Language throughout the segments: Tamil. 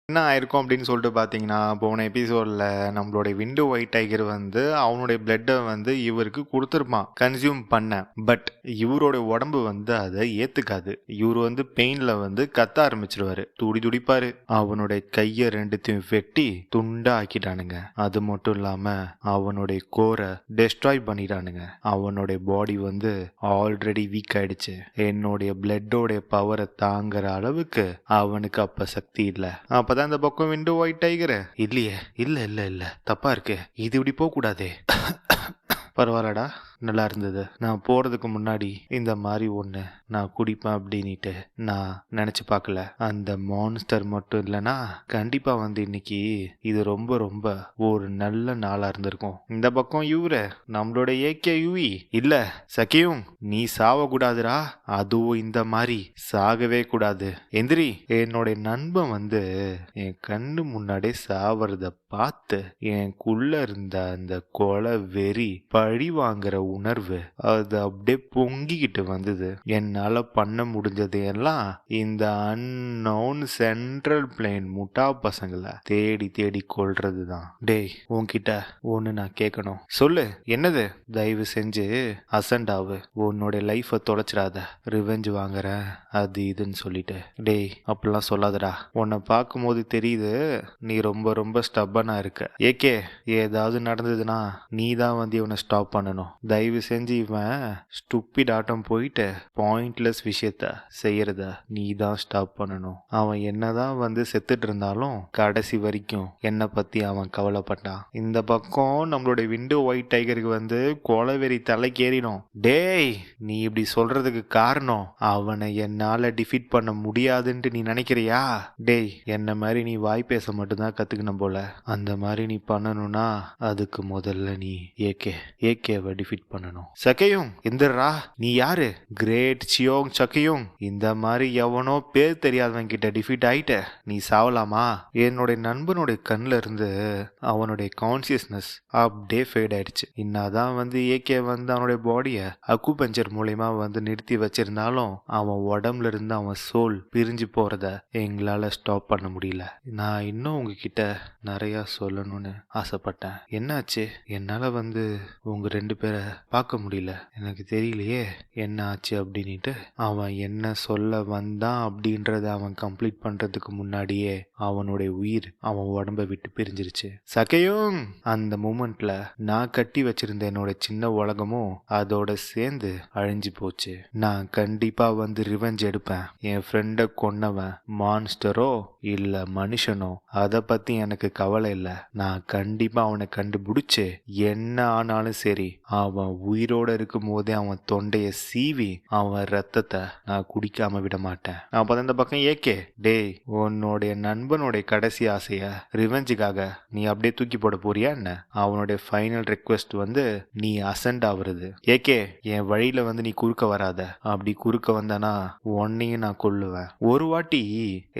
என்ன ஆயிருக்கும் அப்படின்னு சொல்லிட்டு பார்த்தீங்கன்னா, போன எபிசோட்ல நம்மளுடைய விண்டோ ஒயிட் டைகர் வந்து அவனுடைய பிளட்டை வந்து இவருக்கு கொடுத்துருப்பான் கன்சியூம் பண்ண. பட் இவரோட உடம்பு வந்து அதை ஏத்துக்காது. இவர் வந்து பெயின்ல வந்து கத்த ஆரம்பிச்சிருவாரு, துடிப்பாரு. அவனுடைய கையை ரெண்டுத்தையும் வெட்டி துண்டா ஆக்கிட்டானுங்க. அது மட்டும் இல்லாம அவனுடைய கோரை டெஸ்ட்ராய் பண்ணிட்டானுங்க. அவனுடைய பாடி வந்து ஆல்ரெடி வீக் ஆயிடுச்சு. என்னுடைய பிளட்டோடைய பவரை தாங்குற அளவுக்கு அவனுக்கு அப்ப சக்தி இல்லை. அப்பதான் இந்த பக்கம் விண்டோ ஒயிட் டைகர், இல்லையே, இல்ல தப்பா இருக்கு, இது இப்படி போக கூடாதே. பரவாயில்லடா, நல்லா இருந்தது. நான் போறதுக்கு முன்னாடி இந்த மாதிரி ஒன்று நான் குடிப்பேன் அப்படின்ட்டு நான் நினச்சி பார்க்கல. அந்த மான்ஸ்டர் மட்டும் இல்லைன்னா கண்டிப்பா வந்து இன்னைக்கு இது ரொம்ப ரொம்ப ஒரு நல்ல நாளா இருந்திருக்கும். இந்த பக்கம் இவரு நம்மளோட ஏகே யூவி, இல்ல சகியும், நீ சாவக்கூடாதுரா, அதுவும் இந்த மாதிரி சாகவே கூடாது. எந்திரி. என்னோட நண்பன் வந்து என் கண்ணு முன்னாடியே சாவறத பார்த்து எனக்குள்ள இருந்த அந்த கொலை வெறி, பழி வாங்குற உணர்வு அது அப்படியே பொங்கிக்கிட்டு வந்தது. என்னால பண்ண முடிஞ்சது எல்லாம் இந்த அன்னோன் சென்ட்ரல் பிளேன் முட்டா பசங்களை தேடி கொள்றதுதான். டேய், உன்கிட்ட ஒன்னு நான் கேட்கணும், சொல்லு. என்னது? தயவு செஞ்சு அசண்டாவு, உன்னோட லைஃப தொலைச்சிடாத, ரிவெஞ்ச் வாங்குறேன் அது இதுன்னு சொல்லிட்டு. டேய், அப்படிலாம் சொல்லாதடா. உன்னை பார்க்கும்போது தெரியுது நீ ரொம்ப ரொம்ப ஸ்டப்பனா இருக்க. ஏகே, ஏதாவது நடந்ததுன்னா நீ தான் வந்து இவனை ஸ்டாப் பண்ணணும். தயவு செஞ்சு இவன் ஸ்டூப்பிட் ஆட்டம் போயிட்டு பாயிண்ட்லெஸ் விஷயத்த செய்யறத நீ தான் ஸ்டாப் பண்ணணும். அவன் என்னதான் வந்து செத்துட்டு இருந்தாலும் கடைசி வரைக்கும் என்னை பத்தி அவன் கவலைப்பட்டான். இந்த பக்கம் நம்மளுடைய விண்டோ ஒயிட் டைகருக்கு வந்து கொலவெறி தலைக்கேறிடும். டேய், நீ இப்படி சொல்றதுக்கு காரணம் அவனை என்னால டிஃபீட் பண்ண முடியாதுன்ட்டு நீ நினைக்கிறியா? டேய், என்ன மாதிரி நீ வாய் பேச மட்டும்தான் கத்துக்கணும் போல. அந்த மாதிரி நீ பண்ணணும்னா அதுக்கு முதல்ல நீ ஏகேவை டிஃபீட் பண்ணணும். சகையும், எந்திரா. நீ யாரு? கிரேட் சியோங் சகையும். இந்த மாதிரி எவனோ பேர் தெரியாதவன் கிட்ட டிஃபீட் ஆயிட்ட, நீ சாவலாமா? என்னுடைய நண்பனுடைய கண்ணுல இருந்து அவனுடைய கான்சியஸ்னஸ் அப்படியே ஃபேட் ஆயிடுச்சு. இன்னாதான் வந்து ஏகே வந்து அவனுடைய பாடியை அக்குபஞ்சர் மூலயமா வந்து நிறுத்தி வச்சிருந்தாலும் அவன் உடம்புல இருந்து அவன் சோல் பிரிஞ்சு போறத எங்களால ஸ்டாப் பண்ண முடியல. நான் இன்னும் உங்ககிட்ட நிறைய சொல்லணும்னு ஆசைப்பட்டேன். என்னாச்சு? என்னால வந்து உங்க ரெண்டு பேரை பார்க்க முடியல. எனக்கு தெரியலையே என்ன ஆச்சு அப்படின்ட்டு. அவன் என்ன சொல்ல வந்தான் அப்படின்றத அவன் கம்ப்ளீட் பண்றதுக்கு முன்னாடியே அவனுடைய உயிர் அவன் உடம்ப விட்டு பிரிஞ்சிருச்சு. சகையும், அந்த மூமெண்ட்ல நான் கட்டி வச்சிருந்த என்னோட சின்ன உலகமும் அதோட சேர்ந்து அழிஞ்சு போச்சு. நான் கண்டிப்பா வந்து ரிவெஞ்ச் எடுப்பேன். என் ஃப்ரெண்டை கொன்னவன் மான்ஸ்டரோ இல்ல மனுஷனோ அதை பத்தி எனக்கு கவலை இல்லை. நான் கண்டிப்பா அவனை கண்டுபிடிச்சு என்ன ஆனாலும் சரி, அவன் உயிரோட இருக்கும் போதே அவன் தொண்டைய சீவி அவன் ரத்தத்தை நான் குடிக்காம விட மாட்டேன். அப்பதான் இந்த பக்கம் ஏகே, டேய், உன்னுடைய நண்பனுடைய கடைசி ஆசைய ரிவெஞ்சுக்காக நீ அப்படியே தூக்கி போட போறியா என்ன? அவனுடைய ஃபைனல் ரெக்வெஸ்ட் வந்து நீ அசண்ட் ஆகுறது. ஏகே, என் வழியில வந்து நீ குறுக்க வராத. அப்படி குறுக்க வந்தானா உன்னையும் நான் கொல்லுவேன். ஒரு வாட்டி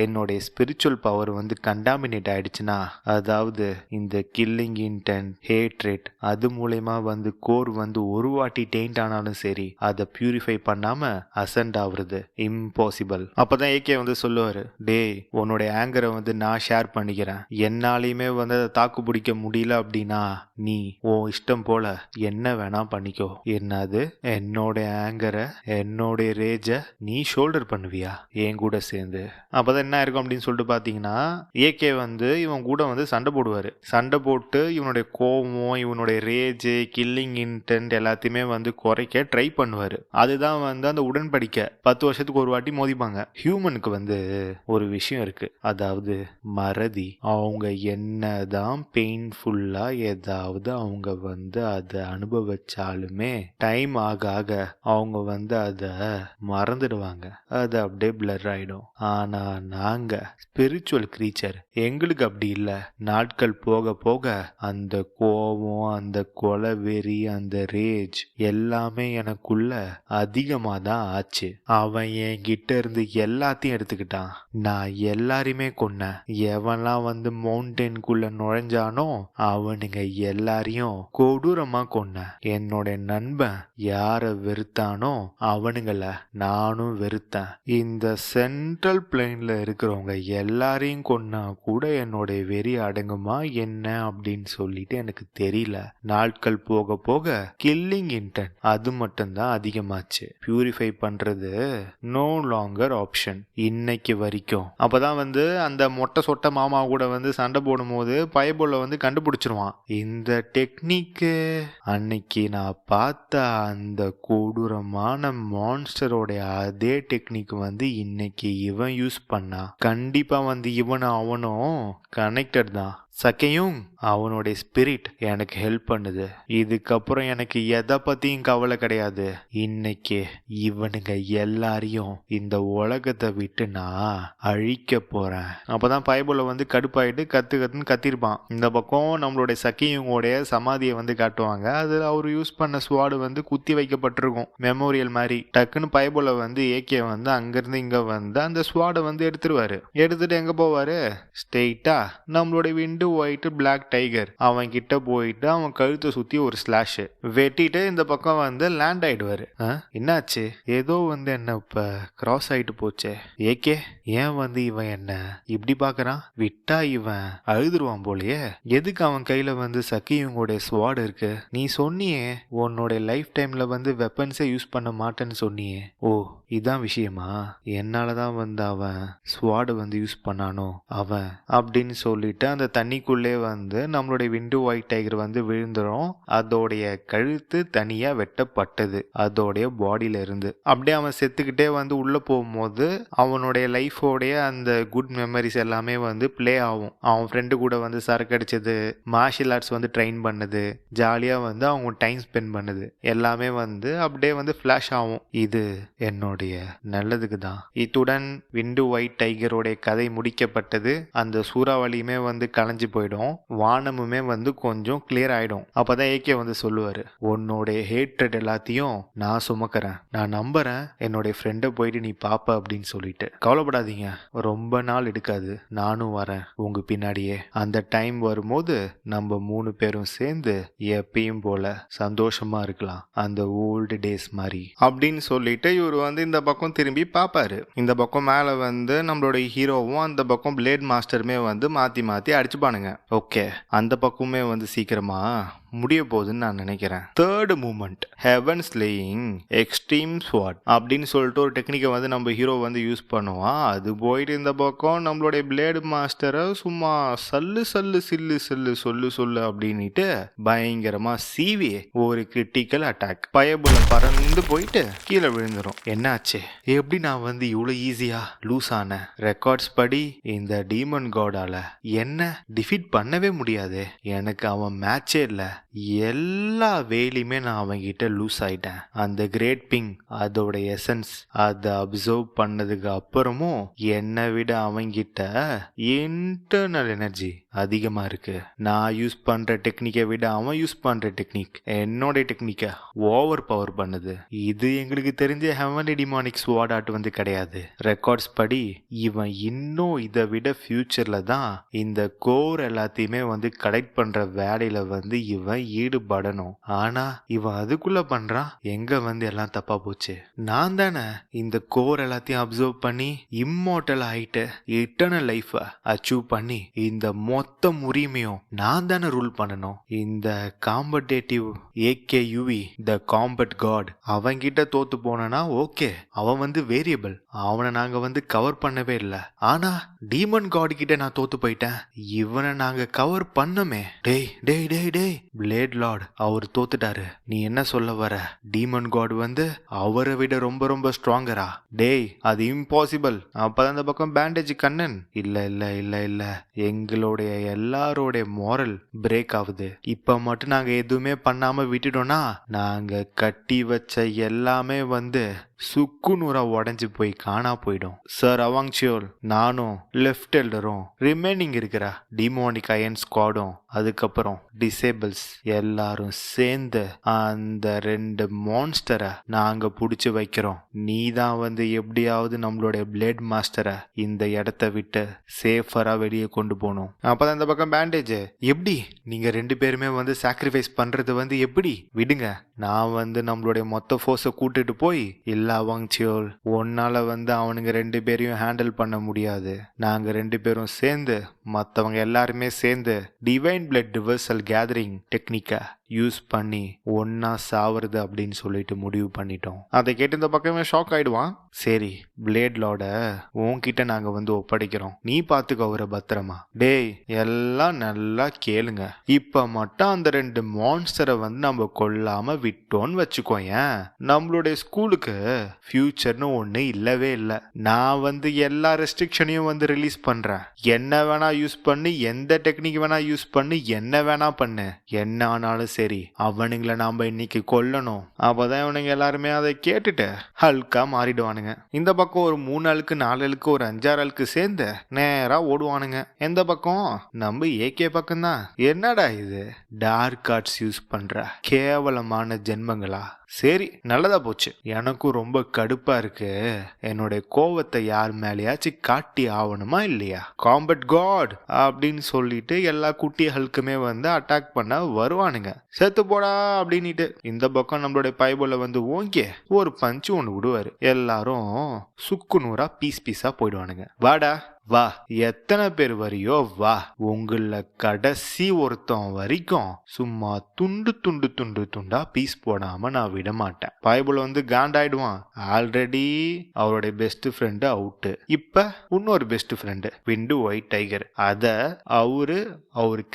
என்னுடைய ஸ்பிரிச்சுவல் பவர் வந்து கண்டாமினேட் ஆயிடுச்சுன்னா, அதாவது இந்த கில்லிங் இன்டென்ட், ஹேட்ரேட், அது மூலயமா வந்து கோர் வந்து ஒரு வாட்டி டெயிண்ட் ஆனாலும் சரி அதை பியூரிஃபை பண்ணாம அசண்ட் ஆகுறது இம்பாசிபிள். அப்பதான் ஏகே வந்து சொல்லுவாரு, டேய், உன்னுடைய ஆங்கரை வந்து நான் ஷேர் பண்ணிக்கிறேன். என்னாலையுமே வந்து அதை தாக்கு பிடிக்க முடியல அப்படின்னா நீ உன் இஷ்டம் போல என்ன வேணா பண்ணிக்கோ. என்னது? என்னோட ஆங்கரை, என்னோட ரேஜ நீ ஷோல்டர் பண்ணுவியா என் கூட சேர்ந்து? அப்பதான் என்ன இருக்கும் அப்படின்னு சொல்லிட்டு பாத்தீங்கன்னா, ஏகே வந்து இவன் கூட வந்து சண்டை போடுவாரு. சண்டை போட்டு இவனுடைய கோபம், இவனுடைய ரேஜ், கில்லிங் இன்டென்ட் எல்லாத்தையுமே வந்து குறைக்க ட்ரை பண்ணுவாரு. அதுதான் வந்து அந்த உடன்படிக்கை. 10 வருஷத்துக்கு ஒரு வாட்டி மோதிப்பாங்க. ஹியூமனுக்கு வந்து ஒரு விஷயம் இருக்கு, அதாவது மறதி. அவங்க என்னதான் பெயின்ஃபுல்லா ஏதாவது அவங்க வந்து அதை அனுபவிச்சாலுமே டைம் ஆக ஆக அவங்க வந்து அதை மறந்துடுவாங்க. அது அப்படியே பிளர் ஆயிடும். ஆனா நாங்க ஸ்பிரிச்சுவல் கிரீச்சர், எங்களுக்கு அப்படி இல்லை. நாட்கள் போக போக அந்த கோபம், அந்த கொலை வெறி, அந்த ரேஜ் எல்லாமே எனக்குள்ள அதிகமா தான் ஆச்சு. அவன் என்கிட்ட இருந்து எல்லாத்தையும் எடுத்துக்கிட்டான். நான் எல்லாரையுமே கொன்னேன். எவன்லாம் வந்து மவுண்டனுக்குள்ள நுழைஞ்சானோ அவனுங்க எல்லாரையும் கொடூரமா கொன்னேன். என்னோட நண்பன் யார வெறுத்தானோ அவனுங்கள நானும் வெறுத்தேன். இந்த சென்ட்ரல் பிளேன்ல இருக்கிறவங்க எல்லாரையும் கொன்னா கூட என்னோட வெறி அடங்குமா என்ன அப்படின்னு சொல்லிட்டு எனக்கு தெரியல. நாட்கள் போக போக கில்லிங் இன்டென்ட் அது மட்டும்தான் அதிகமாச்சு. பியூரிஃபை பண்றது நோ லாங்கர் ஆப்ஷன் இன்னைக்கு வரைக்கும். அப்பதான் வந்து அந்த மொட்டை சொட்ட மாமா கூட வந்து சண்டை போடும் போது பைபிள வந்து கண்டுபிடிச்சிருவான். இந்த டெக்னிக்கு அன்னைக்கு நான் பார்த்த அந்த கொடூரமான மான்ஸ்டரோட அதே டெக்னிக் வந்து இன்னைக்கு இவன் யூஸ் பண்ணா. கண்டிப்பா வந்து இவனும் அவனும் கனெக்டட் தான். சக்கையும் அவனுடைய ஸ்பிரிட் எனக்கு ஹெல்ப் பண்ணுது. இதுக்கப்புறம் எனக்கு எதை பத்தியும் கவலை கிடையாது. இன்னைக்கு இவனுங்க எல்லாரையும் இந்த உலகத்தை விட்டு நான் அழிக்க போறேன். அப்பதான் பைபிள வந்து கடுப்பாயிட்டு கத்துன்னு கத்திருப்பான். இந்த பக்கம் நம்மளுடைய சக்கியுடைய சமாதியை வந்து காட்டுவாங்க. அது அவர் யூஸ் பண்ண ஸ்வாடு வந்து குத்தி வைக்கப்பட்டிருக்கும் மெமோரியல் மாதிரி. டக்குன்னு பைபிள வந்து ஏகே வந்து அங்கிருந்து இங்க வந்து அந்த ஸ்வாடை வந்து எடுத்துருவாரு. எடுத்துட்டு எங்க போவாரு? ஸ்ட்ரெயிட்டா நம்மளுடைய விண்டு ஒயிட் பிளாக் டைகர் அவன் கிட்ட போயிட்டு அவன் கழுத்தை சுத்தி ஒரு ஸ்லாஷ் வெட்டிட்டு இந்த பக்கம் வந்து லேண்ட் ஆயிடுவாரு. என்னாச்சு? ஏதோ வந்து என்ன இப்ப கிராஸ் ஆயிட்டு போச்சே. ஏகே ஏன் வந்து இவன் என்ன இப்படி பாக்குறான்? விட்டா இவன் அழுதுருவான் போலயே. எதுக்கு அவன் கையில வந்து சக்கியுங்களுடைய ஸ்வாட் இருக்கு? நீ சொன்னியே உன்னோட லைஃப் டைம்ல வந்து வெப்பன்ஸே யூஸ் பண்ண மாட்டேன்னு சொன்னியே. ஓ இதான் விஷயமா? என்னாலதான் வந்து அவன் ஸ்வாட் வந்து யூஸ் பண்ணானோ அவன் அப்படின்னு சொல்லிட்டு அந்த தண்ணிக்குள்ளே வந்து நம்மளுடைய விண்டு ஒயிட் டைகர் வந்து விழுந்துரும். அதோடைய கழுத்து தனியா வெட்டப்பட்டது அதோடைய பாடியில இருந்து. அப்படியே அவன் செத்துக்கிட்டே வந்து உள்ள போகும்போது அவனுடைய லைஃபோடைய அந்த குட் மெமரிஸ் எல்லாமே வந்து பிளே ஆகும். அவன் ஃப்ரெண்டு கூட வந்து சரக்கு அடிச்சது, மார்ஷியல் ஆர்ட்ஸ் வந்து ட்ரெயின் பண்ணது, ஜாலியா வந்து அவங்க டைம் ஸ்பெண்ட் பண்ணது எல்லாமே வந்து அப்படியே வந்து ஃபிளாஷ் ஆகும். இது என்னுடைய நல்லதுக்கு தான். இத்துடன் விண்டு ஒயிட் டைகரோடைய கதை முடிக்கப்பட்டது. அந்த சூறாவளியுமே வந்து கலைஞ்சு போயிடும். வானமுமே வந்து கொஞ்சம் கிளியர் ஆயிடும். அப்பதான் ஏகே வந்து சொல்லுவாரு, உன்னோடைய ஹேட்ரட் எல்லாத்தையும் நான் சுமக்கிறேன். நான் நம்புறேன் என்னுடைய ஃப்ரெண்டை போயிட்டு நீ பாப்ப அப்படின்னு சொல்லிட்டு. கவலைப்படாதீங்க, ரொம்ப நாள் எடுக்காது. நானும் வரேன் உங்க பின்னாடியே. அந்த டைம் வரும்போது நம்ம 3 பேரும் சேர்ந்து எப்பயும் போல சந்தோஷமா இருக்கலாம். அந்த ஓல்டு டேஸ் மாதிரி அப்படின்னு சொல்லிட்டு இவர் வந்து இந்த பக்கம் திரும்பி பாப்பாரு. இந்த பக்கம் மேல வந்து நம்மளுடைய ஹீரோவும் அந்த பக்கம் பிளேட் மாஸ்டருமே வந்து மாத்தி மாத்தி அடிச்சுப்பானுங்க. ஓகே அந்த பக்கமே வந்து சீக்கிரமா முடிய போகுதுன்னு நான் நினைக்கிறேன். Third moment heaven slaying extreme swat அப்படின்னு சொல்லிட்டு ஒரு டெக்னிக்கை வந்து நம்ம ஹீரோ வந்து யூஸ் பண்ணுவான். அது போயிட்டு இந்த பக்கம் நம்மளுடைய பிளேடு மாஸ்டரை சும்மா சல்லு சல்லு சில்லு சில்லு சொல்லு அப்படின்னுட்டு பயங்கரமா சீவி ஒரு கிரிட்டிக்கல் அட்டாக். பயபுல பறந்து போயிட்டு கீழே விழுந்துரும். என்னாச்சு? எப்படி நான் வந்து இவ்வளவு ஈஸியா லூஸ் ஆன? ரெக்கார்ட்ஸ் படி இந்த டீமன் காடால என்ன டிஃபீட் பண்ணவே முடியாது. எனக்கு அவன் மேட்சே இல்ல. எல்லா வேலையுமே நான் அவங்கிட்ட லூஸ் ஆயிட்டேன். அந்த கிரேட் பிங் அதோட எசன்ஸ் அதை அப்சர்வ் பண்ணதுக்கு அப்புறமும் என்னை விட அவங்கிட்ட இன்டர்னல் எனர்ஜி அதிகமா இருக்கு. நான் யூஸ் பண்ற டெக்னிக்கை விட அவன் யூஸ் பண்ற டெக்னிக் என்னோட டெக்னிக்கை ஓவர் பவர் பண்ணுது. இது எங்களுக்கு தெரிஞ்ச ஹெவன்லி டிமானிக் ஸ்வாட் ஆர்ட் வந்து கிடையாது. ரெக்கார்ட்ஸ் படி இவன் இன்னும் இதை விட ஃபியூச்சர்ல தான் இந்த கோர் எல்லாத்தையுமே வந்து கலெக்ட் பண்ற வேலையில வந்து இவன் ஈடுபடணும். ஆனா இவன் அதுக்குள்ள பண்றான். எங்க வந்து எல்லாம் தப்பா போச்சு? நான் தானே இந்த கோர் எல்லாத்தையும் அப்சர்வ் பண்ணி இம்மோர்டல் ஆயிட்டு இட்டர்னல் லைஃப் அச்சீவ் பண்ணி இந்த மொத்த உரிமையும் நான் தானே ரூல் பண்ணணும். இந்த காம்படேட்டிவ் ஏகேயுவி த காம்பட் காட் அவங்கிட்ட தோத்து போனா ஓகே, அவன் வந்து வேரியபிள், அவனை நாங்க வந்து கவர் பண்ணவே இல்லை. ஆனா டீமன் காட் கிட்ட நான் தோத்து போயிட்டேன். இவனை நாங்க கவர் பண்ணமே. டேய் டேய் டேய் டேய் பிளேட் லார்ட் அவர் தோத்துட்டாரு. நீ என்ன சொல்ல வர? டீமன் காட் வந்து அவரை விட ரொம்ப ரொம்ப ஸ்ட்ராங்கரா? டேய் அது இம்பாசிபிள். அப்பதான் அந்த பக்கம் பேண்டேஜ் கண்ணன் இல்ல இல்ல இல்ல இல்ல எங்களுடைய எல்லாரோடைய மோரல் பிரேக் ஆகுது. இப்ப மட்டும் நாங்க எதுவுமே பண்ணாம விட்டுட்டோம்னா நாங்க கட்டி வச்ச எல்லாமே வந்து சுக்கு நூறா உடஞ்சு போய் காணா போயிடும். சார் அவாங்சியோல் நானும் லெஃப்ட் எல்டரும் ரிமைனிங் இருக்கிற டிமோனிக் அயன் ஸ்குவாடும் அதுக்கப்புறம் டிசேபிள்ஸ் எல்லாரும் சேர்ந்து அந்த 2 மான்ஸ்டரை நாங்க புடிச்சு வைக்கிறோம். நீ தான் வந்து எப்படியாவது நம்மளுடைய பிளேட் மாஸ்டரை இந்த இடத்த விட்டு சேஃபரா வெளியே கொண்டு போகணும். அப்பதான் இந்த பக்கம் பேண்டேஜ் எப்படி நீங்க 2 பேருமே வந்து சாக்ரிஃபைஸ் பண்றது வந்து எப்படி விடுங்க, நான் வந்து நம்மளுடைய மொத்த ஃபோர்ஸை கூட்டிட்டு போய் இல்ல அவாங்சியோல் உன்னால வந்து அவனுங்க 2 பேரையும் ஹேண்டில் பண்ண முடியாது. நாங்க 2 பேரும் சேர்ந்து மற்றவங்க எல்லாருமே சேர்ந்து டிவைன் பிளட் ரிவர்சல் கேதரிங் டெக்னிக்கை யூஸ் பண்ணி ஒன்னா சாவுறது அப்படின்னு சொல்லிட்டு முடிவு பண்ணிட்டோம். அதை கேட்டு இந்த பக்கமே ஷாக் ஆயிடுவான். சரி பிளேட்லோட உன்கிட்ட நாங்க வந்து ஒப்படைக்கிறோம், நீ பாத்துக்க அவரை பத்திரமா. டேய் எல்லாம் நல்லா கேளுங்க, இப்ப மட்டும் அந்த 2 மான்ஸ்டரை வந்து நம்ம கொல்லாம விட்டோன்னு வச்சுக்கோயேன், நம்மளுடைய ஸ்கூலுக்கு ஃபியூச்சர்னு ஒண்ணு இல்லவே இல்லை. நான் வந்து எல்லா ரெஸ்ட்ரிக்ஷனையும் வந்து ரிலீஸ் பண்றேன். என்ன வேணா யூஸ் பண்ணி, எந்த டெக்னிக் வேணா யூஸ் பண்ணி, என்ன வேணா பண்ணு, என்ன ஆனாலும் சரி அவனுங்களை நாம இன்னைக்கு கொல்லணும். அப்பதான் இவனுங்க எல்லாருமே அதை கேட்டுட்டு ஹல்கா மாறிடுவானுங்க. இந்த பக்கம் ஒரு 3 ஆளுக்கு 4 ஆளுக்கு ஒரு 5-6 ஆளுக்கு சேர்ந்து நேரா ஓடுவானுங்க. எந்த பக்கம்? நம்ம ஏகே பக்கம் தான். என்னடா இது டார்க் ஆர்ட்ஸ் யூஸ் பண்ற கேவலமான ஜென்மங்களா? சரி நல்லதா போச்சு. எனக்கும் ரொம்ப கடுப்பா இருக்கு. என்னுடைய கோவத்தை யார் மேலேயாச்சும் காட்டி ஆகணுமா இல்லையா? காம்பட் காட் அப்படின்னு சொல்லிட்டு எல்லா குட்டிகளுக்குமே வந்து அட்டாக் பண்ண வருவானுங்க. செத்து போடா அப்படின்னுட்டு இந்த பக்கம் நம்மளுடைய பைபிள வந்து ஓங்கி ஒரு பஞ்சு ஒன்று விடுவாரு. எல்லாரும் சுக்கு நூறா பீஸ் பீஸா போயிடுவானுங்க. வாடா வா, எத்தனை பேர் வரியோ வா, உங்கள கடைசி ஒருத்தன் வரைக்கும் சும்மா துண்டு துண்டு துண்டு துண்டா பீஸ் போடாம நான் விட மாட்டேன். பைபிள் வந்து காண்டாயிடுவான். ஆல்ரெடி அவருடைய பெஸ்ட் ஃப்ரெண்டு அவுட்டு, இப்ப இன்னொரு பெஸ்ட் ஃப்ரெண்டு விண்டு ஒயிட் டைகர், அத அவரு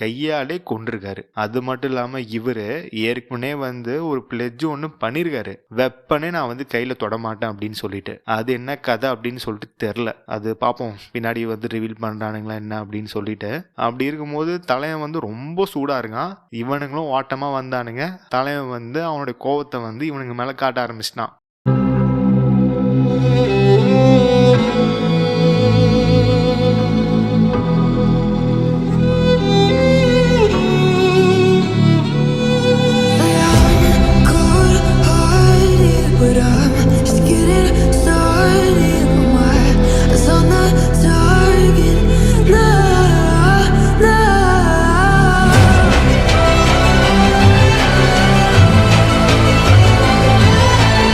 கையாலே கொண்டிருக்காரு. அது மட்டும் இல்லாம இவரு ஏற்கனவே வந்து ஒரு பிளெட்ஜ் ஒண்ணு பண்ணிருக்காரு, வெப்பனே நான் வந்து கையில தொட மாட்டேன் அப்படின்னு சொல்லிட்டு. அது என்ன கதை அப்படின்னு சொல்லிட்டு தெரியல, அது பாப்போம் பின்னாடி வந்து ரிவீல் பண்றானுங்களா என்ன அப்படின்னு சொல்லிட்டு. அப்படி இருக்கும்போது தலைவன் வந்து ரொம்ப சூடா இருக்கான். இவனுங்களும் ஓட்டமா வந்தானுங்க. தலைவன் வந்து அவனுடைய கோவத்தை வந்து இவனுங்க மேல காட்ட ஆரம்பிச்சிட்டான்.